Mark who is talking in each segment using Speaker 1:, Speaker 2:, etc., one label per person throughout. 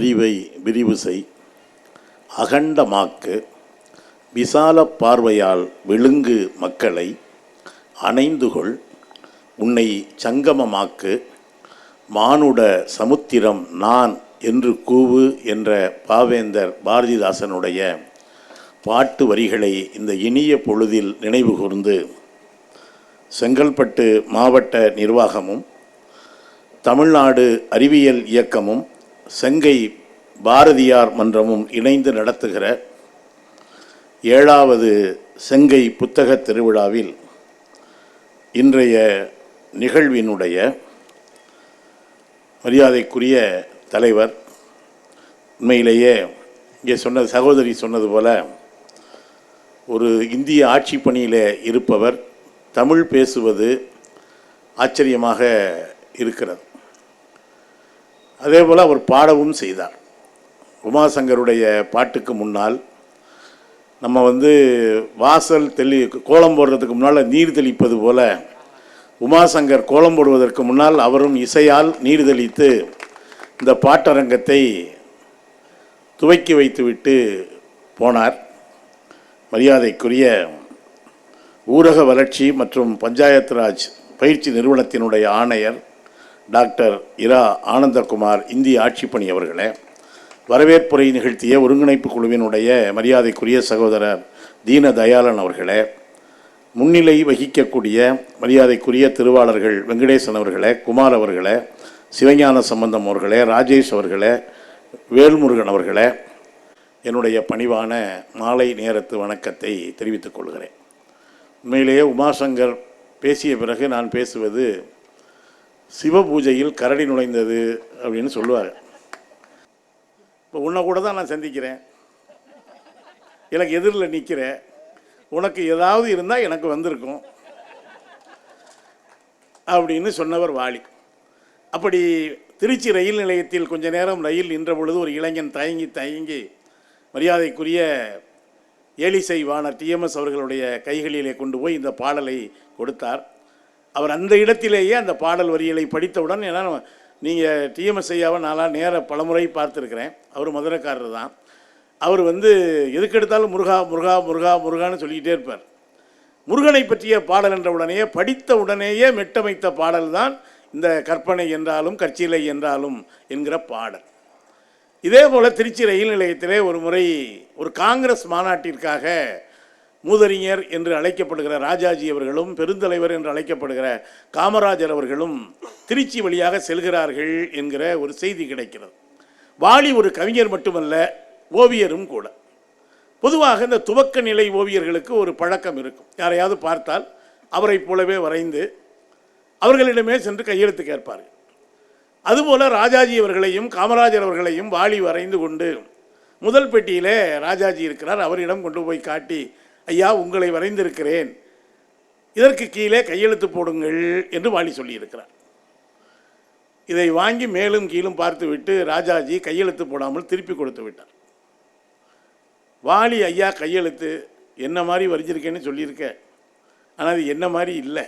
Speaker 1: அறிவை விரிவு செய், அகண்டமாக்கு, விசால பார்வையால் விழுங்கு மக்களை அணைந்துகொள், உன்னை சங்கமமாக்கு, மானுட சமுத்திரம் நான் என்று கூவு என்ற பாவேந்தர் பாரதிதாசனுடைய பாட்டு வரிகளை இந்த இனிய பொழுதில் நினைவு கூர்ந்து செங்கல்பட்டு மாவட்ட நிர்வாகமும் தமிழ்நாடு அறிவியல் இயக்கமும் செங்கை பாரதியார் மன்றமும் இணைந்து நடத்துகிற 7வது செங்கை புத்தக திருவிழாவில் இன்றைய நிகழ்வினுடைய மரியாதைக்குரிய தலைவர், உண்மையிலேயே இங்கே சகோதரி சொன்னது போல ஒரு இந்திய ஆட்சி பணியில் இருப்பவர் தமிழ் பேசுவது ஆச்சரியமாக இருக்கிறது. அதே போல் அவர் பாடவும் செய்தார். உமாசங்கருடைய பாட்டுக்கு முன்னால் நம்ம வாசல் கோலம் போடுறதுக்கு முன்னால் நீர் தெளிப்பது போல உமாசங்கர் கோலம் போடுவதற்கு முன்னால் அவரும் இசையால் நீர் தெளித்து இந்த பாட்டரங்கத்தை துவக்கி வைத்துவிட்டு போனார். மரியாதைக்குரிய ஊரக வளர்ச்சி மற்றும் பஞ்சாயத்து ராஜ் பயிற்சி நிறுவனத்தினுடைய ஆணையர் டாக்டர் இரா ஆனந்தகுமார் இந்திய ஆட்சிப்பணி அவர்களே, வரவேற்புரை நிகழ்த்திய ஒருங்கிணைப்பு குழுவினுடைய மரியாதைக்குரிய சகோதரர் தீன தயாளன் அவர்களே, முன்னிலை வகிக்கக்கூடிய மரியாதைக்குரிய திருவாளர்கள் வெங்கடேசன் அவர்களே, குமார் அவர்களே, சிவஞான சம்பந்தம் அவர்களே, ராஜேஷ் அவர்களே, வேல்முருகன் அவர்களே, என்னுடைய பணிவான மாலை நேரத்து வணக்கத்தை தெரிவித்துக் கொள்கிறேன். உண்மையிலேயே உமாசங்கர் பேசிய பிறகு நான் பேசுவது சிவ பூஜையில் கரடி நுழைந்தது அப்படின்னு சொல்லுவார். இப்போ உன்னை கூட தான் நான் சந்திக்கிறேன், எனக்கு எதிரில் நிற்கிறேன், உனக்கு ஏதாவது இருந்தால் எனக்கு வந்திருக்கும் அப்படின்னு சொன்னவர் வாலி. அப்படி திருச்சி ரயில் நிலையத்தில் கொஞ்ச நேரம் ரயில் நின்ற பொழுது ஒரு இளைஞன் தயங்கி மரியாதைக்குரிய ஏலிசை வாணர் டிஎம்எஸ் அவர்களுடைய கைகளிலே கொண்டு போய் இந்த பாடலை கொடுத்தார். அவர் அந்த இடத்திலேயே அந்த பாடல் வரிகளை படித்தவுடன், ஏன்னா நீங்கள் டிஎம்எஸ் ஐயாவை நான்லாம் பலமுறை பார்த்துருக்கிறேன், அவர் மதுரைக்காரர் தான். அவர் எதுக்கெடுத்தாலும் முருகா முருகா முருகா முருகான்னு சொல்லிக்கிட்டே இருப்பார். முருகனை பற்றிய பாடல் என்ற உடனேயே படித்த உடனேயே மெட்டமைத்த பாடல் தான் இந்த கற்பனை என்றாலும் கற்சிலை என்றாலும் என்கிற பாடல். இதே போல் திருச்சி ரயில் நிலையத்திலே ஒரு முறை ஒரு காங்கிரஸ் மாநாட்டிற்காக மூதறிஞர் என்று அழைக்கப்படுகிற ராஜாஜி அவர்களும் பெருந்தலைவர் என்று அழைக்கப்படுகிற காமராஜர் அவர்களும் திருச்சி வழியாக செல்கிறார்கள் என்கிற ஒரு செய்தி கிடைக்கிறது. வாலி ஒரு கவிஞர் மட்டுமல்ல, ஓவியரும் கூட. பொதுவாக இந்த துவக்க நிலை ஓவியர்களுக்கு ஒரு பழக்கம் இருக்கும். யாரையாவது பார்த்தால் அவரை போலவே வரைந்து அவர்களிடமே சென்று கையெழுத்து கேட்பார்கள். அதுபோல் ராஜாஜி அவர்களையும் காமராஜர் அவர்களையும் வாலி வரைந்து கொண்டு முதல் பெட்டியிலே ராஜாஜி இருக்கிறார், அவரிடம் கொண்டு போய் காட்டி, ஐயா உங்களை வரைந்திருக்கிறேன், இதற்கு கீழே கையெழுத்து போடுங்கள் என்று வாலி சொல்லியிருக்கிறார். இதை வாங்கி மேலும் கீழும் பார்த்து விட்டு ராஜாஜி கையெழுத்து போடாமல் திருப்பி கொடுத்து விட்டார். வாலி, ஐயா கையெழுத்து என்ன மாதிரி வரைஞ்சிருக்கேன்னு சொல்லியிருக்க, ஆனால் அது என்ன மாதிரி இல்லை,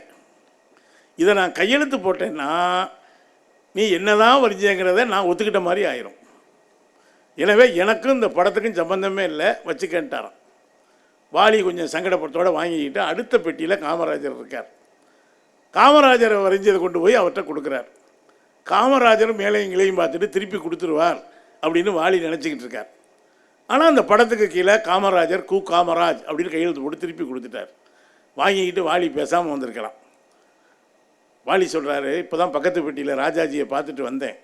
Speaker 1: இதை நான் கையெழுத்து போட்டேன்னா நீ என்னதான் வரைஞ்சேங்கிறத நான் ஒத்துக்கிட்ட மாதிரி ஆயிரும், எனவே எனக்கும் இந்த படத்துக்கும் சம்பந்தமே இல்லை, வச்சுக்கிட்டாராம். வாலி கொஞ்சம் சங்கடப்படத்தோடு வாங்கிக்கிட்டு அடுத்த பெட்டியில் காமராஜர் இருக்கார். காமராஜரை வரைஞ்சதை கொண்டு போய் அவர்கிட்ட கொடுக்குறார். காமராஜர் மேலையும் கிளையும் பார்த்துட்டு திருப்பி கொடுத்துருவார் அப்படின்னு வாலி நினச்சிக்கிட்டு இருக்கார். ஆனால் அந்த படத்துக்கு கீழே காமராஜர் காமராஜ் அப்படின்னு கையெழுத்து போட்டு திருப்பி கொடுத்துட்டார். வாங்கிக்கிட்டு வாலி பேசாமல் வந்திருக்கலாம். வாலி சொல்கிறாரு, இப்போ தான் பக்கத்து பெட்டியில் ராஜாஜியை பார்த்துட்டு வந்தேன்,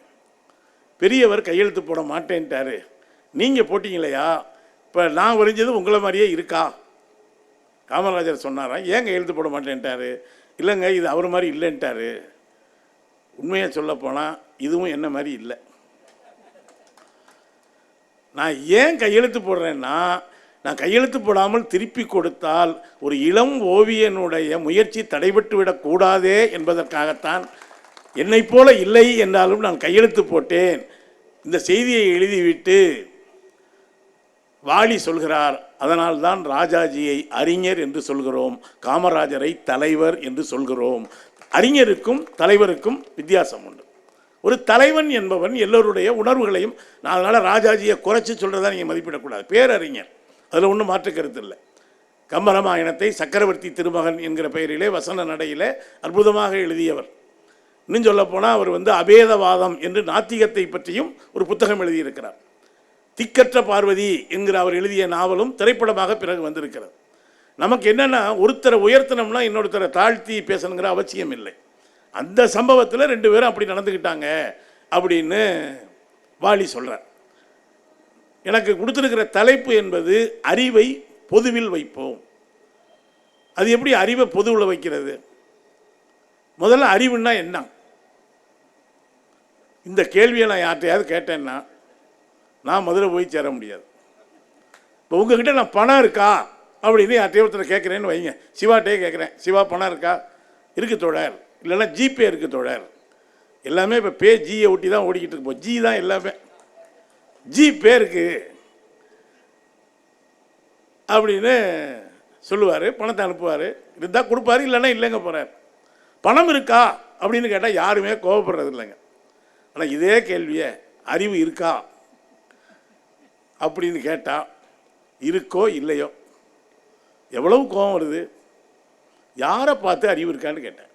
Speaker 1: பெரியவர் கையெழுத்து போட மாட்டேன்ட்டார், நீங்கள் போட்டிங்களையா, இப்போ நான் வரைஞ்சது உங்களை மாதிரியே இருக்கா? காமராஜர் சொன்னாராம், ஏன் கையெழுத்து போட மாட்டேன்ட்டார்? இல்லைங்க, இது அவர் மாதிரி இல்லைன்ட்டார். உண்மையாக சொல்லப்போனால் இதுவும் என்ன மாதிரி இல்லை. நான் ஏன் கையெழுத்து போடுறேன்னா, நான் கையெழுத்து போடாமல் திருப்பி கொடுத்தால் ஒரு இளம் ஓவியனுடைய முயற்சி தடைபட்டு விடக்கூடாதே என்பதற்காகத்தான். என்னை போல இல்லை என்றாலும் நான் கையெழுத்து போட்டேன். இந்த செய்தியை எழுதிவிட்டு வாலி சொல்கிறார், அதனால்தான் ராஜாஜியை அறிஞர் என்று சொல்கிறோம், காமராஜரை தலைவர் என்று சொல்கிறோம். அறிஞருக்கும் தலைவருக்கும் வித்தியாசம் உண்டு. ஒரு தலைவன் என்பவன் எல்லோருடைய உணர்வுகளையும், நான் அதனால் ராஜாஜியை குறைச்சி சொல்கிறதா நீங்கள் மதிப்பிடக்கூடாது. பேரறிஞர், அதில் ஒன்றும் மாற்று கருத்து இல்லை. கம்பராமாயணத்தை சக்கரவர்த்தி திருமகன் என்கிற பெயரிலே வசன நடையில் அற்புதமாக எழுதியவர். இன்னும் சொல்லப்போனால் அவர் அபேதவாதம் என்று நாத்திகத்தை பற்றியும் ஒரு புத்தகம் எழுதியிருக்கிறார். திக்கற்ற பார்வதி என்கிற அவர் எழுதிய நாவலும் திரைப்படமாக பிறகு வந்திருக்கிறது. நமக்கு என்னென்னா, ஒருத்தரை உயர்த்தனம்னா இன்னொருத்தரை தாழ்த்தி பேசணுங்கிற அவசியம் இல்லை. அந்த சம்பவத்தில் 2 பேரும் அப்படி நடந்துக்கிட்டாங்க அப்படின்னு வாலி சொல்கிறார். எனக்கு கொடுத்துருக்கிற தலைப்பு என்பது அறிவை பொதுவில் வைப்போம். அது எப்படி அறிவை பொதுவில் வைக்கிறது? முதல்ல அறிவுன்னா என்ன? இந்த கேள்வியை நான் யார்கிட்டையாவது கேட்டேன்னா நான் முதல்ல போய் சேர முடியாது. இப்போ உங்ககிட்ட நான் பணம் இருக்கா அப்படின்னு யார்கிட்டையே ஒருத்தர் கேட்குறேன்னு வைங்க. சிவாட்டையே கேட்குறேன், சிவா பணம் இருக்கா? இருக்குது தோழர். இல்லைன்னா ஜிபே இருக்குது தோழர். எல்லாமே இப்போ ஜியை ஒட்டி தான் ஓடிக்கிட்டு இருப்போம். ஜி தான் எல்லாமே. ஜிபே இருக்குது அப்படின்னு சொல்லுவார். பணத்தை அனுப்புவார். இருந்தால் கொடுப்பாரு, இல்லைன்னா இல்லைங்க போகிறார். பணம் இருக்கா அப்படின்னு கேட்டால் யாருமே கோபப்படுறது இல்லைங்க. ஆனால் இதே கேள்வியை அறிவு இருக்கா அப்படின்னு கேட்டால் இருக்கோ இல்லையோ எவ்வளவு கோபம் வருது. யாரை பார்த்து அறிவு இருக்கான்னு கேட்டேன்.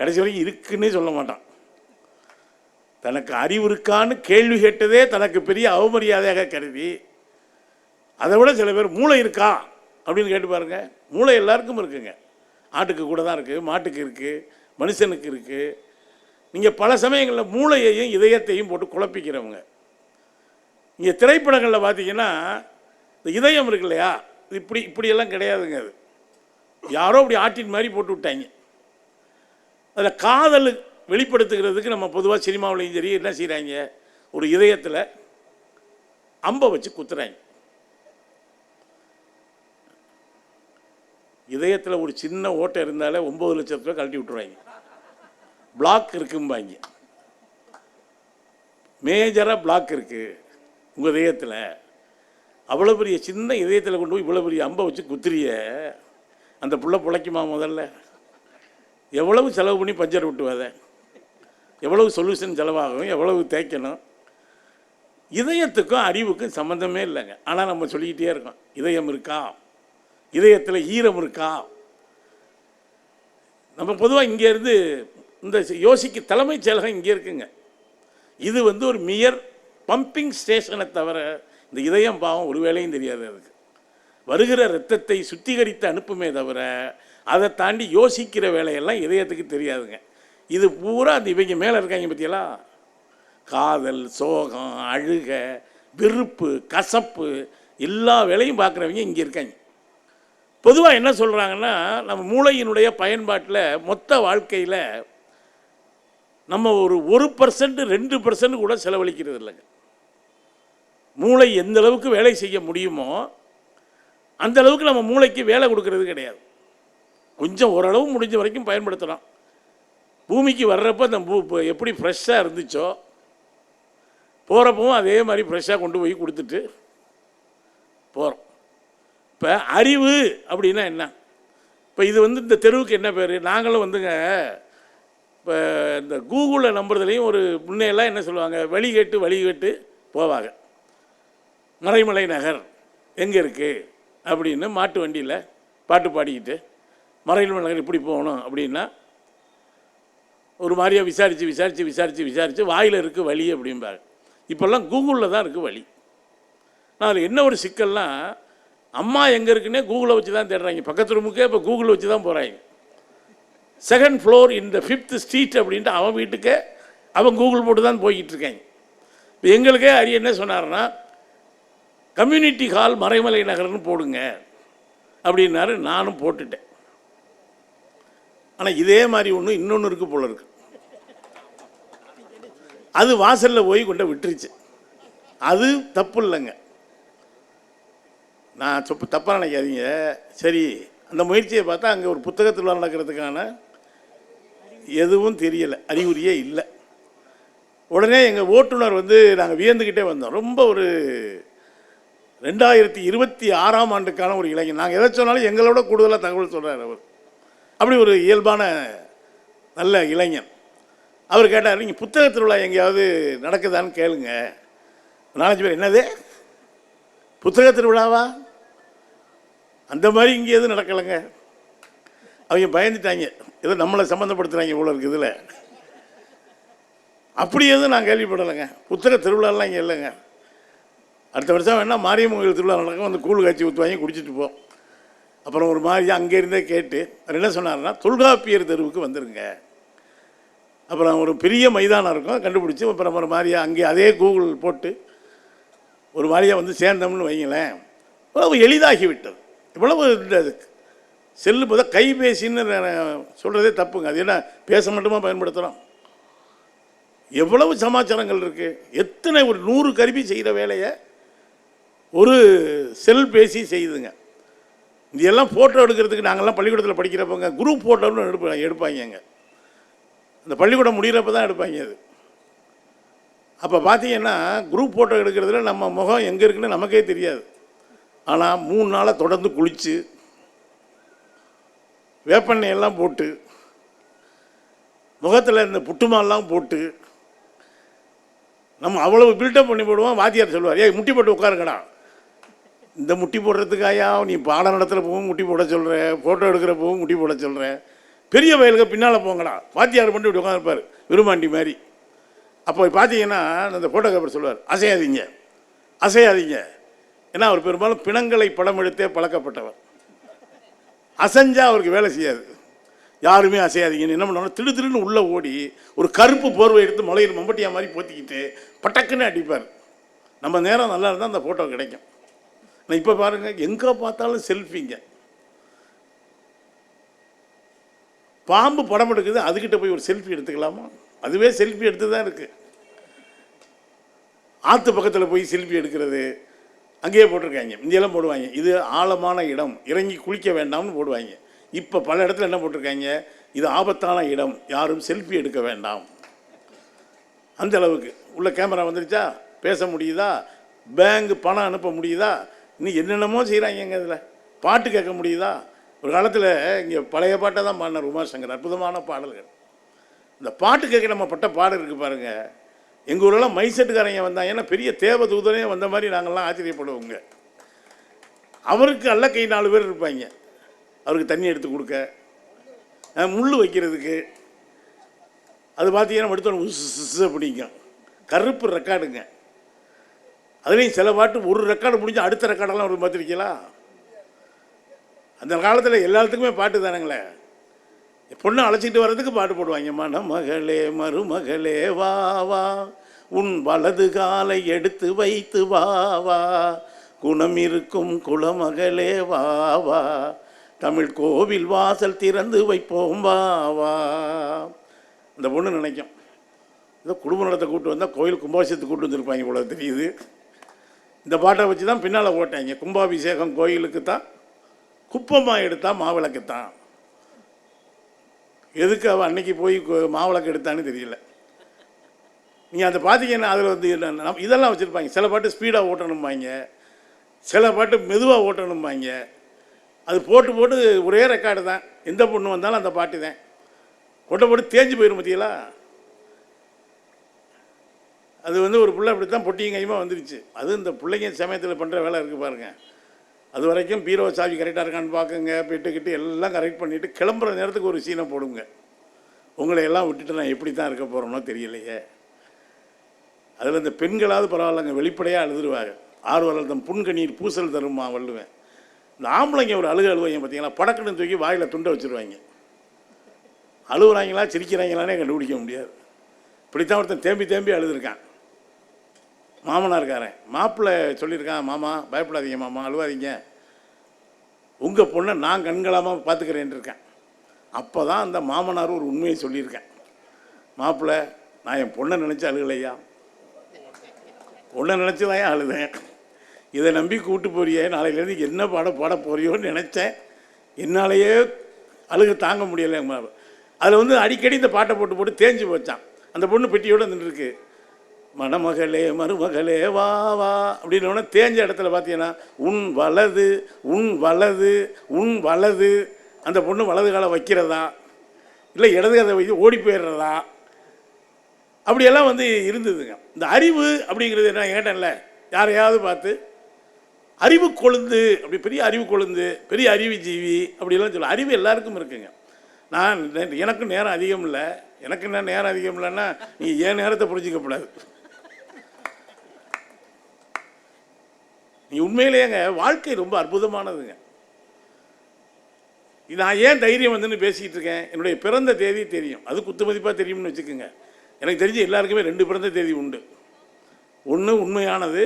Speaker 1: கடைசி வரைக்கும் இருக்குன்னே சொல்ல மாட்டான். தனக்கு அறிவு இருக்கான்னு கேள்வி கேட்டதே தனக்கு பெரிய அவமரியாதையாக கருதி, அதை விட சில பேர் மூளை இருக்கா அப்படின்னு கேட்டு பாருங்க. மூளை எல்லாருக்கும் இருக்குங்க. ஆட்டுக்கு கூட தான் இருக்குது, மாட்டுக்கு இருக்குது, மனுஷனுக்கு இருக்குது. நீங்கள் பல சமயங்களில் மூளையையும் இதயத்தையும் போட்டு குழப்பிக்கிறவங்க. இங்கே திரைப்படங்களில் பார்த்தீங்கன்னா இந்த இதயம் இருக்கு இல்லையா, இப்படியெல்லாம் கிடையாதுங்க. அது யாரோ அப்படி ஆட்டின் மாதிரி போட்டு விட்டாங்க. அதில் காதல் வெளிப்படுத்துகிறதுக்கு நம்ம பொதுவாக சினிமாவிலையும் சரி என்ன செய்கிறாங்க, ஒரு இதயத்தில் அம்பை வச்சு குத்துறாங்க. இதயத்தில் ஒரு சின்ன ஓட்டை இருந்தாலே 9 லட்சம் ரூபாய் கழட்டி விட்டுருவாங்க. பிளாக் இருக்கும்பாங்க. மேஜராக பிளாக் இருக்குது உங்கள் இதயத்தில். அவ்வளோ பெரிய சின்ன இதயத்தில் கொண்டு போய் இவ்வளோ பெரிய அம்பை வச்சு குத்துறிய, அந்த புள்ள பிழைக்குமா? முதல்ல எவ்வளவு செலவு பண்ணி பஞ்சர் விட்டுவாத, எவ்வளவு சொல்யூஷன் செலவாகும், எவ்வளவு தேய்க்கணும். இதயத்துக்கும் அறிவுக்கும் சம்மந்தமே இல்லைங்க. ஆனால் நம்ம சொல்லிக்கிட்டே இருக்கோம், இதயம் இருக்கா, இதயத்தில் ஈரம் இருக்கா. நம்ம பொதுவாக இங்கேருந்து இந்த தலைமைச் செயலகம் இங்கே இருக்குங்க. இது ஒரு மியர் பம்பிங் ஸ்டேஷனை தவிர இந்த இதயம் பாவம் ஒரு வேலையும் தெரியாது. அதுக்கு வருகிற ரத்தத்தை சுத்திகரித்து அனுப்புமே தவிர அதை தாண்டி யோசிக்கிற வேலையெல்லாம் இதயத்துக்கு தெரியாதுங்க. இது பூரா அந்த இவங்க மேலே இருக்காங்க பற்றியெல்லாம். காதல், சோகம், அழுக, வெறுப்பு, கசப்பு எல்லா வேலையும் பார்க்குறவங்க இங்கே இருக்காங்க. பொதுவாக என்ன சொல்கிறாங்கன்னா, நம்ம மூளையினுடைய பயன்பாட்டில் மொத்த வாழ்க்கையில் நம்ம ஒரு 1% 2% கூட செலவழிக்கிறது இல்லைங்க. மூளை எந்த அளவுக்கு வேலை செய்ய முடியுமோ அந்த அளவுக்கு நம்ம மூளைக்கு வேலை கொடுக்கறது கிடையாது. கொஞ்சம் ஓரளவு முடிஞ்ச வரைக்கும் பயன்படுத்தலாம். பூமிக்கு வர்றப்போ அந்த எப்படி ஃப்ரெஷ்ஷாக இருந்துச்சோ போகிறப்பவும் அதே மாதிரி ஃப்ரெஷ்ஷாக கொண்டு போய் கொடுத்துட்டு போகிறோம். இப்போ அறிவு அப்படின்னா என்ன? இப்போ இது இந்த தெருவுக்கு என்ன பேர்? நாங்களும் இப்போ இந்த கூகுளில் நம்புறதுலேயும் ஒரு முன்னையெல்லாம் என்ன சொல்லுவாங்க, வழிகேட்டு போவாங்க. மறைமலை நகர் எங்கே இருக்குது அப்படின்னு மாட்டு வண்டியில் பாட்டு பாடிக்கிட்டு மறைமலை நகர் இப்படி போகணும் அப்படின்னா ஒரு மாதிரியாக விசாரித்து வாயில் இருக்குது வழி அப்படிம்பாங்க. இப்போல்லாம் கூகுளில் தான் இருக்குது வழி. நான் அதில் என்ன ஒரு சிக்கல்னால், அம்மா எங்கே இருக்குன்னே கூகுளை வச்சு தான் தேடுறாங்க. பக்கத்து ரூமுக்கே இப்போ கூகுளை வச்சு தான் போகிறாங்க. 2nd ஃப்ளோர் இந்த 5th ஸ்ட்ரீட் அப்படின்ட்டு அவன் வீட்டுக்கே அவன் கூகுள் போட்டு தான் போய்கிட்டு இருக்காங்க. இப்போ எங்களுக்கே என்ன சொன்னார்னா, கம்யூனிட்டி ஹால் மறைமலை நகர்னு போடுங்க அப்படின்னாரு. நானும் போட்டுட்டேன். ஆனால் இதே மாதிரி இன்னொன்று இருக்குது போல இருக்கு. அது வாசலில் போய் கொண்டு விட்டுருச்சு. அது தப்பு இல்லைங்க. நான் தப்பாக நினைக்காதீங்க. சரி, அந்த முயற்சியை பார்த்தா அங்கே ஒரு புத்தகத்தில் நடக்கிறதுக்கான எதுவும் தெரியலை, அறிகுறியே இல்லை. உடனே எங்கள் ஓட்டுநர் நாங்கள் வியந்துக்கிட்டே வந்தோம். ரொம்ப ஒரு 2026ஆம் ஆண்டுக்கான ஒரு இளைஞன். நாங்கள் எதை சொன்னாலும் எங்களோட கூடுதலாக தகவல் சொல்கிறார் அவர். அப்படி ஒரு இயல்பான நல்ல இளைஞன். அவர் கேட்டார், நீங்கள் புத்தக திருவிழா எங்கேயாவது நடக்குதான்னு கேளுங்க. 4-5 பேர், என்னது புத்தக திருவிழாவா? அந்த மாதிரி இங்கே எதுவும் நடக்கலைங்க. அவங்க பயந்துட்டாங்க, ஏதோ நம்மளை சம்மந்தப்படுத்துகிறாங்க இவ்வளோ இருக்குது இதில். அப்படி எதுவும் நான் கேள்விப்படலைங்க. புத்தக திருவிழாலாம் இங்கே இல்லைங்க. அடுத்த வருஷம் வேணால் மாரியம்மன் கோயில் திருவிழா நடக்கும், வந்து கூழ் காய்ச்சி ஊற்றுவாங்க, குடிச்சிட்டு போம். அப்புறம் ஒரு மாதிரி அங்கேருந்தே கேட்டு அவர் என்ன சொன்னார்னா, தொல்காப்பியர் தெருவுக்கு வந்துருங்க. அப்புறம் ஒரு பெரிய மைதானம் இருக்கும், கண்டுபிடிச்சி அப்புறம் ஒரு மாதிரியாக அங்கே அதே கூகுள் போட்டு ஒரு மாதிரியாக வந்து சேர்ந்தோம்னு வைங்களேன். இவ்வளவு எளிதாகிவிட்டது. இவ்வளவு அதுக்கு செல்லு போத கைபேசின்னு சொல்கிறதே தப்புங்க. அது என்ன பேச மட்டுமா பயன்படுத்துகிறோம்? எவ்வளவு சமாச்சாரங்கள் இருக்குது. எத்தனை ஒரு 100 கருவி செய்கிற வேலையை ஒரு செல்பேசி செய்யுதுங்க. இதெல்லாம் ஃபோட்டோ எடுக்கிறதுக்கு நாங்கள்லாம் பள்ளிக்கூடத்தில் படிக்கிறப்பங்க குரூப் ஃபோட்டோன்னு எடுப்பாங்க. அந்த பள்ளிக்கூடம் முடிகிறப்ப தான் எடுப்பாங்க அது. அப்போ பார்த்தீங்கன்னா குரூப் ஃபோட்டோ எடுக்கிறதுல நம்ம முகம் எங்கே இருக்குன்னு நமக்கே தெரியாது. ஆனால் 3 நாளாக தொடர்ந்து குளித்து வேப்பெண்ணெய் எல்லாம் போட்டு முகத்தில் இந்த புட்டுமாலாம் போட்டு நம்ம அவ்வளவு பில்டப் பண்ணி போடுவோம். வாத்தியார் சொல்லுவார், ஏய் முட்டி போட்டு உட்காருங்கடா. இந்த முட்டி போடுறதுக்காயா நீ பாடம் நடத்துகிற போகும் முட்டி போட சொல்கிற, ஃபோட்டோ எடுக்கிற போகும் முட்டி போட சொல்கிற, பெரிய வயலுக்கு பின்னால் போங்கடா. வாத்தியார் பண்ணி இப்படி உட்காந்துருப்பார் விரும்பாண்டி மாதிரி. அப்போ பார்த்தீங்கன்னா அந்த ஃபோட்டோகிராஃபர் சொல்லுவார், அசையாதீங்க அசையாதீங்க. ஏன்னா அவர் பெரும்பாலும் பிணங்களை படம் எடுத்தே பழக்கப்பட்டவர். அசைஞ்சா அவருக்கு வேலை செய்யாது. யாருமே அசையாதீங்கன்னு என்ன பண்ணுவாங்க, திடுன்னு உள்ளே ஓடி ஒரு கருப்பு போர்வை எடுத்து முளையில் மம்பட்டியா மாதிரி போத்திக்கிட்டு பட்டக்குன்னு அடிப்பார். நம்ம நேரம் நல்லா இருந்தால் அந்த ஃபோட்டோ கிடைக்கும். நான் இப்போ பாருங்கள், எங்கே பார்த்தாலும் செல்ஃபிங்க. பாம்பு படம் எடுக்குது, அதுக்கிட்ட போய் ஒரு செல்ஃபி எடுத்துக்கலாமா? அதுவே செல்ஃபி எடுத்து தான் இருக்குது. ஆற்று பக்கத்தில் போய் செல்ஃபி எடுக்கிறது அங்கேயே போட்டிருக்காங்க. இந்தியெல்லாம் போடுவாங்க, இது ஆழமான இடம், இறங்கி குளிக்க வேண்டாம்னு போடுவாங்க. இப்போ பல இடத்துல என்ன போட்டிருக்காங்க, இது ஆபத்தான இடம், யாரும் செல்ஃபி எடுக்க வேண்டாம். அந்த அளவுக்கு உள்ள கேமரா வந்துருச்சா, பேச முடியுதா, பேங்க் பணம் அனுப்ப முடியுதா, இன்னும் என்னென்னமோ செய்கிறாங்க. இதில் பாட்டு கேட்க முடியுதா? ஒரு காலத்தில் இங்கே பழைய பாட்டை தான் பாடினார் உமாசங்கர், அற்புதமான பாடல்கள். இந்த பாட்டு கேட்க நம்ம பட்ட பாடல் இருக்குது பாருங்கள். எங்கள் ஊரெல்லாம் மைசெட்டுக்காரங்க வந்தாங்க, ஏன்னா பெரிய தேவதூதனே வந்த மாதிரி நாங்கள்லாம் ஆச்சரியப்படுவோங்க. அவருக்கு அல்ல கை 4 பேர் இருப்பாங்க. அவருக்கு தண்ணி எடுத்து கொடுக்க, முள் வைக்கிறதுக்கு. அது பார்த்தீங்கன்னா எடுத்தோன்னு உசு பிடிக்கும். கருப்பு ரெக்கார்டுங்க. அதுலேயும் சில பாட்டு ஒரு ரெக்கார்டு முடிஞ்சு அடுத்த ரெக்கார்டெல்லாம் ஒரு பார்த்துருக்கீங்களா? அந்த காலத்தில் எல்லாத்துக்குமே பாட்டு தானுங்களே. பொண்ணை அழைச்சிட்டு வர்றதுக்கு பாட்டு போடுவாங்க. மணமகளே மருமகளே வா வா, உன் வலது காலை எடுத்து வைத்து வா வா, குணம் இருக்கும் குலமகளே வா வா, தமிழ் கோவில் வாசல் திறந்து வைப்போம் வா வா. அந்த பொண்ணு நினைக்கும், ஏதோ குடும்ப நடத்தை கூப்பிட்டு வந்தால் கோயில் கும்பாபிஷேகத்துக்கு கூப்பிட்டு வந்திருப்பாங்க போல தெரியுது. இந்த பாட்டை வச்சு தான் பின்னால் போட்டாங்க. கும்பாபிஷேகம் கோயிலுக்கு தான், குப்பமாக எடுத்தால் மாவிளக்குத்தான். எதுக்கு அவள் அன்னைக்கு போய் மாவிளக்கு எடுத்தான்னு தெரியல. நீங்கள் அதை பார்த்தீங்கன்னா அதில் வந்து இதெல்லாம் வச்சுருப்பாங்க. சில பாட்டு ஸ்பீடாக ஓட்டணும்பாங்க, சில பாட்டு மெதுவாக ஓட்டணும்பாங்க. அது போட்டு போட்டு ஒரே ரெக்கார்டு தான். எந்த பொண்ணு வந்தாலும் அந்த பாட்டு தான் போட்டு தேஞ்சு போயிடும் பார்த்தீங்களா. அது வந்து ஒரு பிள்ளை அப்படி தான் பொட்டியும் கையுமா வந்துருச்சு. அது இந்த பிள்ளைங்க சமயத்தில் பண்ணுற வேலை இருக்குது பாருங்கள். அது வரைக்கும் பீரோ சாவி கரெக்டாக இருக்கான்னு பார்க்குங்க, பெட்டுக்கிட்டு எல்லாம் கரெக்ட் பண்ணிவிட்டு கிளம்புற நேரத்துக்கு ஒரு சீனை போடுங்க. உங்களை எல்லாம் விட்டுட்டு நான் எப்படி தான் இருக்க போகிறோம்னோ தெரியலையே. அதில் இந்த பெண்களாவது பரவாயில்லைங்க, வெளிப்படையாக அழுதுருவாங்க. ஆர்வலர் தம் புன்கணீர் பூசல் தருமா வள்ளுவேன். இந்த ஆம்பளைங்க ஒரு அழுவாங்க பார்த்தீங்களா, படக்குன்னு தூக்கி வாயில் துண்டை வச்சுருவாங்க. அழுகுறாங்களா சிரிக்கிறாங்களானே கண்டுபிடிக்க முடியாது. இப்படித்தான் ஒருத்தன் தேம்பி தேம்பி அழுதுருக்கான். மாமனாருக்காரன் மாப்பிள்ளை சொல்லியிருக்கான், மாமா பயப்படாதீங்க, மாமா அழுவாதீங்க, உங்கள் பொண்ணை நான் கண்களாமல் பார்த்துக்கிறேன் இருக்கேன். அப்போ தான் அந்த மாமனார் ஒரு உண்மையை சொல்லியிருக்கேன், மாப்பிள்ளை நான் என் பொண்ணை நினச்சி அழுகலையா, பொண்ணை நினச்சி தான் ஏன் அழுதேன், இதை நம்பி கூப்பிட்டு போறியே, நாளையிலேருந்து என்ன பாட போறியோன்னு நினச்சேன், என்னாலேயே அழுக தாங்க முடியலை. அதில் வந்து அடிக்கடி இந்த பாட்டை போட்டு போட்டு தேஞ்சு போச்சான். அந்த பொண்ணு பெட்டியோடு நின்றுருக்கு. மணமகளே மருமகளே வா வா அப்படின்னோடனே தேஞ்ச இடத்துல பார்த்தீங்கன்னா உன் வலது உன் வலது உன் வலது. அந்த பொண்ணு வலது காலை வைக்கிறதா இல்லை இடது காலை வைத்து ஓடி போயிடுறதா அப்படியெல்லாம் வந்து இருந்ததுங்க. இந்த அறிவு அப்படிங்கிறது என்ன கேட்டேன்ல, யாரையாவது பார்த்து அறிவு கொழுந்து, அப்படி பெரிய அறிவு கொழுந்து, பெரிய அறிவு ஜீவி அப்படிலாம் சொல்ல. அறிவு எல்லாருக்கும் இருக்குங்க. நான் எனக்கும் நேரம் அதிகம் இல்லை, எனக்கு என்ன நேரம் அதிகம் இல்லைன்னா நீ ஏன் நேரத்தை புரிஞ்சிக்கப்படாது. நீ உண்மையிலேங்க வாழ்க்கை ரொம்ப அற்புதமானதுங்க. நான் ஏன் தைரியம் வந்துன்னு பேசிக்கிட்டு இருக்கேன், என்னுடைய பிறந்த தேதி தெரியும், அது குத்து மதிப்பாக தெரியும்னு வச்சுக்கோங்க. எனக்கு தெரிஞ்சு எல்லாருக்குமே 2 பிறந்த தேதி உண்டு. ஒன்று உண்மையானது,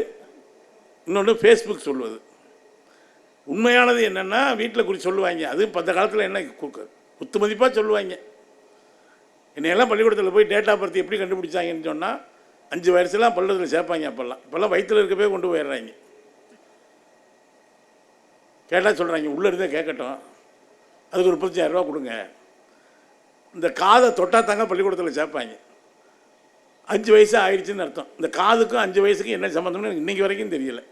Speaker 1: இன்னொன்று ஃபேஸ்புக் சொல்லுவது. உண்மையானது என்னென்னா வீட்டில் குறித்து சொல்லுவாங்க, அது அந்த காலத்தில் என்ன குத்து மதிப்பாக சொல்லுவாங்க. என்னையெல்லாம் பள்ளிக்கூடத்தில் போய் டேட் ஆஃப் பர்த் எப்படி கண்டுபிடிச்சாங்கன்னு சொன்னால் 5 வயசுலாம் பள்ளிக்கூடத்தில் சேர்ப்பாங்க. இப்போல்லாம் வயிற்றில் இருக்க போய் கொண்டு போயிடுறாங்க. கேட்டால் சொல்கிறாங்க உள்ளே இருந்தே கேட்கட்டும், அதுக்கு ஒரு 35,000 ரூபா கொடுங்க. இந்த காதை தொட்டால் தாங்க பள்ளிக்கூடத்தில் சேர்ப்பாங்க. 5 வயசு ஆயிடுச்சுன்னு அர்த்தம். இந்த காதுக்கும் 5 வயசுக்கும் என்ன சம்மந்தம்னு எனக்கு இன்றைக்கி வரைக்கும் தெரியல.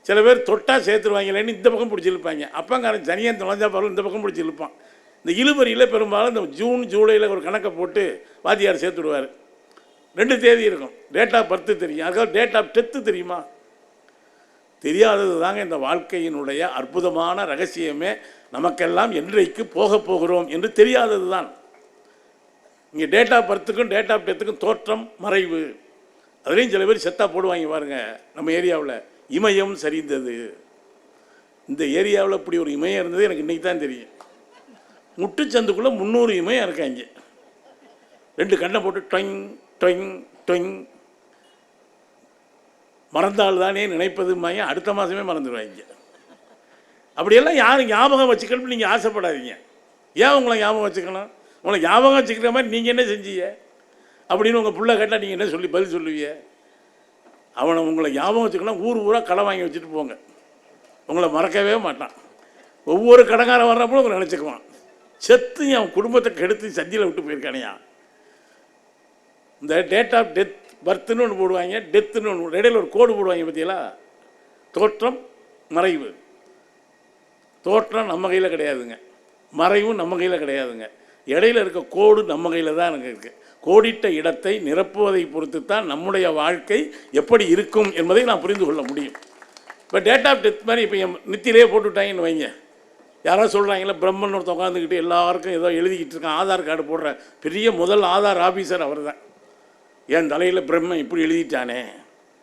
Speaker 1: சில பேர் தொட்டால் சேர்த்துருவாங்களேன்னு இந்த பக்கம் பிடிச்சி இழுப்பாங்க. அப்பங்காரன் தனியாக தொலைஞ்சா பாருங்கள் இந்த பக்கம் பிடிச்சி இழுப்பான். இந்த இழுபறியில் பெரும்பாலும் இந்த ஜூன் ஜூலையில் ஒரு கணக்கை போட்டு வாத்தியார் சேர்த்துடுவார். 2 தேதி இருக்கும். டேட் ஆஃப் பர்த்து தெரியும், அதுக்காக டேட் ஆஃப் டெத்து தெரியுமா? தெரியாதது தாங்க இந்த வாழ்க்கையினுடைய அற்புதமான ரகசியமே. நமக்கெல்லாம் என்றைக்கு போக போகிறோம் என்று தெரியாதது தான். இங்கே டேட் ஆஃப் பர்த்துக்கும் டேட் ஆஃப் டெத்துக்கும் தோற்றம் மறைவு. அதுலேயும் சில பேர் செத்தா போடுவாங்க பாருங்க. நம்ம ஏரியாவில் இமயம் சரிந்தது. இந்த ஏரியாவில் இப்படி ஒரு இமயம் இருந்தது எனக்கு இன்றைக்கி தான் தெரியும். முட்டுச்சந்துக்குள்ளே 300 இமயம் இருக்காங்க. 2 கண்ணை போட்டு டொங் டொங் டொங். மறந்தால் தானே நினைப்பதுமாங்க, அடுத்த மாதமே மறந்துடுவாங்க. அப்படியெல்லாம் யாரும் ஞாபகம் வச்சுக்கணும்னு நீங்கள் ஆசைப்படாதீங்க. ஏன் உங்களை ஞாபகம் வச்சுக்கணும்? உங்களை ஞாபகம் வச்சுக்கிற மாதிரி நீங்கள் என்ன செஞ்சீங்க அப்படின்னு உங்கள் பிள்ளை கேட்டால் நீங்கள் என்ன சொல்லி பதில் சொல்லுவீங்க? அவனை உங்களை ஞாபகம் வச்சுக்கணும். ஊராக கடை வாங்கி வச்சுட்டு போங்க, உங்களை மறக்கவே மாட்டான். ஒவ்வொரு கடைக்காரன் வர்றப்போ உங்களை நினச்சிக்குவான். செத்து அவன் குடும்பத்தை கெடுத்து சந்தியில் விட்டு போயிருக்கானையா. இந்த டேட் ஆஃப் டெத் பர்த்துன்னு ஒன்று போடுவாங்க, டெத்துன்னு ஒன்று, இடையில ஒரு கோடு போடுவாங்க பார்த்தீங்களா? தோற்றம் மறைவு. தோற்றம் நம்ம கையில் கிடையாதுங்க, மறைவும் நம்ம கையில் கிடையாதுங்க. இடையில இருக்க கோடு நம்ம கையில் தான் எனக்கு இருக்குது. கோடிட்ட இடத்தை நிரப்புவதை பொறுத்து தான் நம்முடைய வாழ்க்கை எப்படி இருக்கும் என்பதை நான் புரிந்து கொள்ள முடியும். இப்போ டேட் ஆஃப் டெத் மாதிரி இப்போ என் நித்திலே போட்டுவிட்டாங்கன்னு வைங்க. யாராவது சொல்கிறாங்களே பிரம்மன் ஒருத்தர் உட்காந்துக்கிட்டு எல்லாருக்கும் ஏதோ எழுதிக்கிட்டு இருக்கான். ஆதார் கார்டு போடுற பெரிய முதல் ஆதார் ஆஃபீஸர் அவர் தான். என் தலையில் பிரம்மன் இப்படி எழுதிட்டானே,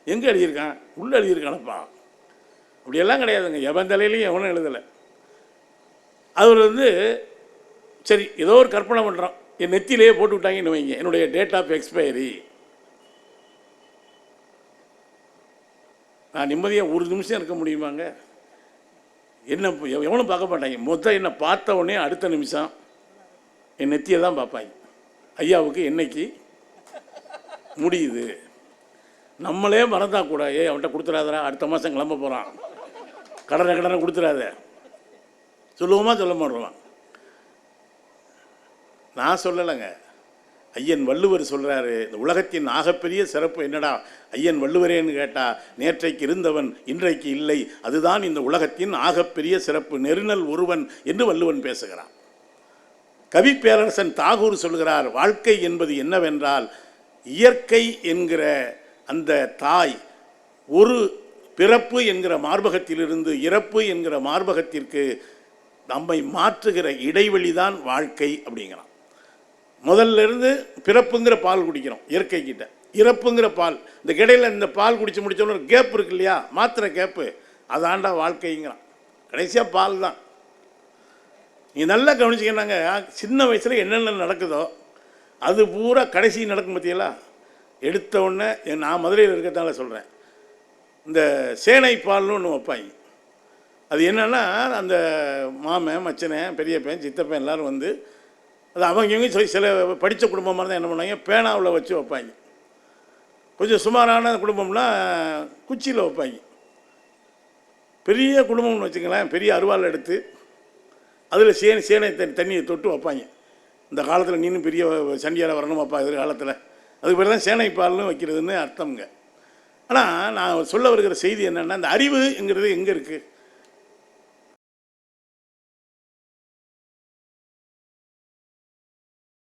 Speaker 1: எங்கே எழுதியிருக்கான்? உள்ளே எழுதியிருக்கானப்பா. அப்படியெல்லாம் கிடையாதுங்க, எவன் தலையிலையும் எவனும் எழுதலை. அவர் சரி ஏதோ ஒரு கற்பனை பண்ணுறான், என் நெத்திலேயே போட்டு விட்டாங்கன்னு வைங்க, என்னுடைய டேட் ஆஃப் எக்ஸ்பைரி. நான் நிம்மதியாக ஒரு நிமிஷம் இருக்க முடியுமாங்க? என்ன எவனும் பார்க்க மாட்டாங்க. மொத்தம் என்னை பார்த்த உடனே அடுத்த நிமிஷம் என் நெத்தியை தான் பார்ப்பாங்க. ஐயாவுக்கு என்னைக்கு முடியுது? நம்மளே மறந்தா கூட அவன்கிட்ட கொடுத்துடாதரா, அடுத்த மாதம் கிளம்ப போகிறான், கடனை கொடுத்துடாத சொல்லுவோமா சொல்ல மாட்டோம்? நான் சொல்லலைங்க, ஐயன் வள்ளுவர் சொல்கிறாரு. இந்த உலகத்தின் ஆகப்பெரிய சிறப்பு என்னடா ஐயன் வள்ளுவரேன்னு கேட்டால், நேற்றைக்கு இருந்தவன் இன்றைக்கு இல்லை, அதுதான் இந்த உலகத்தின் ஆகப்பெரிய சிறப்பு, நெருநல் ஒருவன் என்று வள்ளுவன் பேசுகிறான். கவி பேரரசன் தாகூர் சொல்கிறார், வாழ்க்கை என்பது என்னவென்றால், இயற்கை என்கிற அந்த தாய் ஒரு பிறப்பு என்கிற மார்பகத்திலிருந்து இறப்பு என்கிற மார்பகத்திற்கு நம்மை மாற்றுகிற இடைவெளி தான் வாழ்க்கை அப்படிங்கிறான். முதல்ல இருந்து பிறப்புங்கிற பால் குடிக்கிறோம் இயற்கை கிட்ட, இறப்புங்கிற பால், இந்த இடையில இந்த பால் குடிச்சு முடிச்சோன்னு ஒரு கேப் இருக்கு இல்லையா, மாத்திரை கேப்பு, அதாண்டா வாழ்க்கைங்கிறான். கடைசியாக பால் தான். நீங்கள் நல்லா கவனிச்சிக்கன்னாங்க, சின்ன வயசில் என்னென்ன நடக்குதோ அது பூரா கடைசி நடக்கும் பற்றியெல்லாம். எடுத்த உடனே நான் மதுரையில் இருக்கிறதால சொல்கிறேன், இந்த சேனை பால்னு ஒன்று வைப்பாங்க. அது என்னென்னா, அந்த மாமன் மச்சனை பெரியப்பன் சித்தப்பன் எல்லோரும் அது அவங்க சில படித்த குடும்பமாக தான் என்ன பண்ணுவாங்க, பேனாவில் வச்சு வைப்பாங்க. கொஞ்சம் சுமாரான குடும்பம்னா குச்சியில் வைப்பாங்க. பெரிய குடும்பம்னு வச்சுக்கலாம், பெரிய அருவாள் எடுத்து அதில் சேனை தண்ணியை தொட்டு வைப்பாங்க. இந்த காலத்தில் நீனும் பெரிய சண்டியால் வரணும் அப்பா எதிர்காலத்தில், அதுக்கு பேர் தான் சேனை பால்னு வைக்கிறதுன்னு அர்த்தம்ங்க. ஆனால் நான் சொல்ல வருகிற செய்தி என்னென்னா, இந்த அறிவுங்கிறது எங்கே இருக்குது?